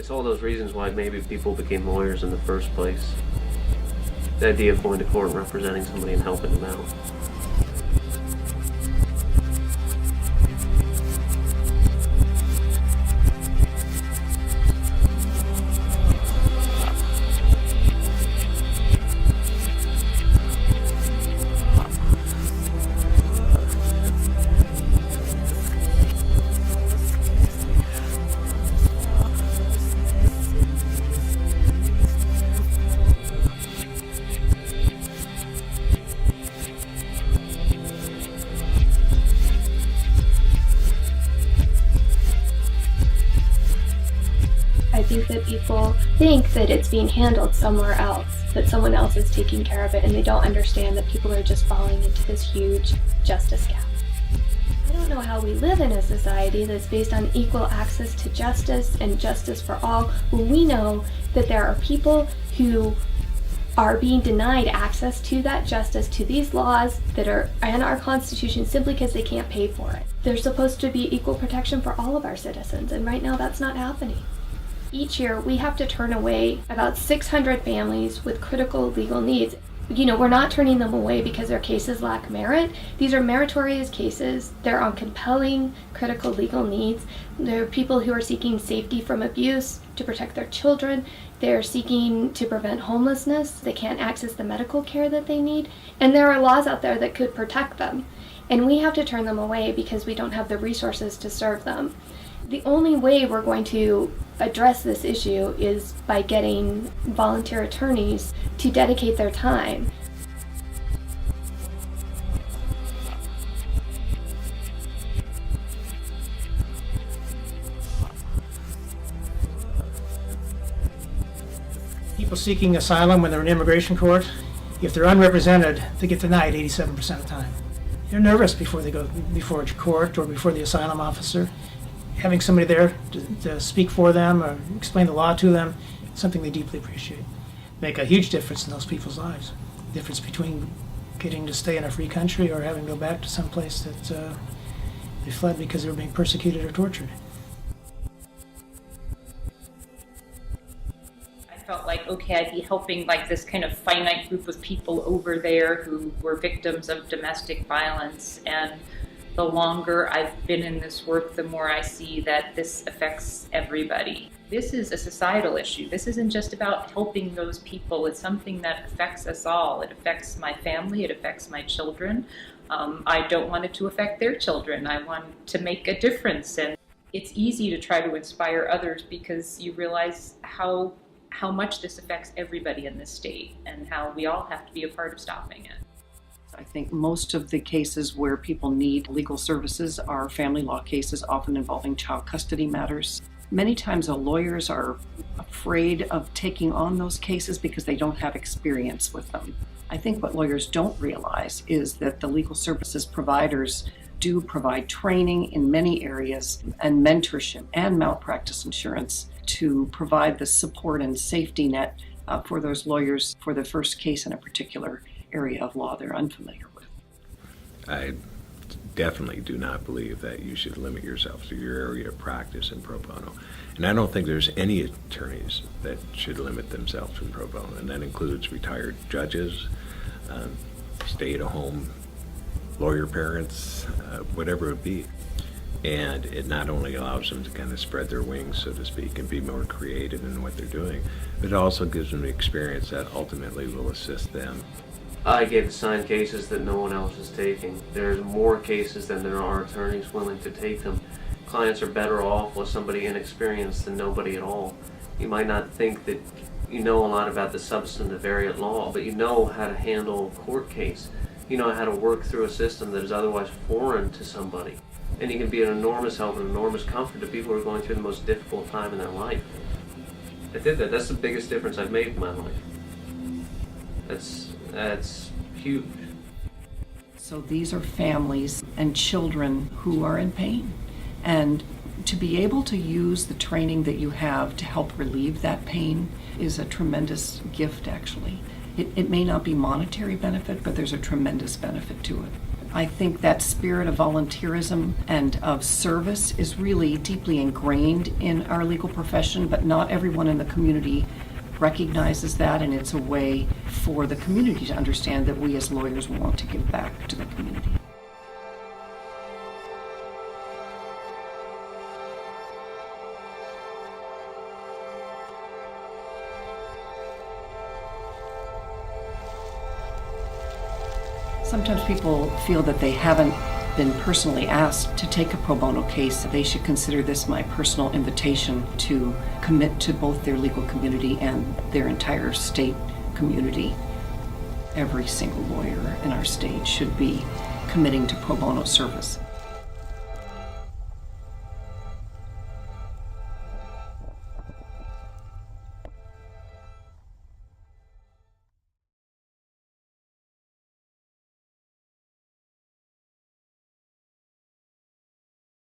It's all those reasons why maybe people became lawyers in the first place. The idea of going to court and representing somebody and helping them out. I think that people think that it's being handled somewhere else, that someone else is taking care of it, and they don't understand that people are just falling into this huge justice gap. I don't know how we live in a society that's based on equal access to justice and justice for all, when we know that there are people who are being denied access to that justice, to these laws that are in our Constitution simply because they can't pay for it. There's supposed to be equal protection for all of our citizens, and right now that's not happening. Each year, we have to turn away about 600 families with critical legal needs. We're not turning them away because their cases lack merit. These are meritorious cases. They're on compelling, critical legal needs. They're people who are seeking safety from abuse, to protect their children. They're seeking to prevent homelessness. They can't access the medical care that they need. And there are laws out there that could protect them. And we have to turn them away because we don't have the resources to serve them. The only way we're going to address this issue is by getting volunteer attorneys to dedicate their time. People seeking asylum when they're in immigration court, if they're unrepresented, they get denied 87% of the time. They're nervous before they go before a court or before the asylum officer. Having somebody there to speak for them or explain the law to them, something they deeply appreciate. Make a huge difference in those people's lives. The difference between getting to stay in a free country or having to go back to some place that they fled because they were being persecuted or tortured. I felt like, okay, I'd be helping like this kind of finite group of people over there who were victims of domestic violence, and the longer I've been in this work, the more I see that this affects everybody. This is a societal issue. This isn't just about helping those people. It's something that affects us all. It affects my family. It affects my children. I don't want it to affect their children. I want to make a difference. And it's easy to try to inspire others because you realize how much this affects everybody in this state and how we all have to be a part of stopping it. I think most of the cases where people need legal services are family law cases, often involving child custody matters. Many times lawyers are afraid of taking on those cases because they don't have experience with them. I think what lawyers don't realize is that the legal services providers do provide training in many areas and mentorship and malpractice insurance to provide the support and safety net for those lawyers for the first case in a particular area of law they're unfamiliar with. I definitely do not believe that you should limit yourself to your area of practice in pro bono. And I don't think there's any attorneys that should limit themselves in pro bono, and that includes retired judges, stay-at-home lawyer parents, whatever it be. And it not only allows them to kind of spread their wings, so to speak, and be more creative in what they're doing, but it also gives them the experience that ultimately will assist them. I get assigned cases that no one else is taking. There's more cases than there are attorneys willing to take them. Clients are better off with somebody inexperienced than nobody at all. You might not think that you know a lot about the substantive area at law, but you know how to handle a court case. You know how to work through a system that is otherwise foreign to somebody. And you can be an enormous help and enormous comfort to people who are going through the most difficult time in their life. I did that. That's the biggest difference I've made in my life. That's huge. So these are families and children who are in pain. And to be able to use the training that you have to help relieve that pain is a tremendous gift, actually. It may not be monetary benefit, but there's a tremendous benefit to it. I think that spirit of volunteerism and of service is really deeply ingrained in our legal profession, but not everyone in the community recognizes that, and it's a way for the community to understand that we as lawyers want to give back to the community. Sometimes people feel that they haven't been personally asked to take a pro bono case. They should consider this my personal invitation to commit to both their legal community and their entire state community. Every single lawyer in our state should be committing to pro bono service.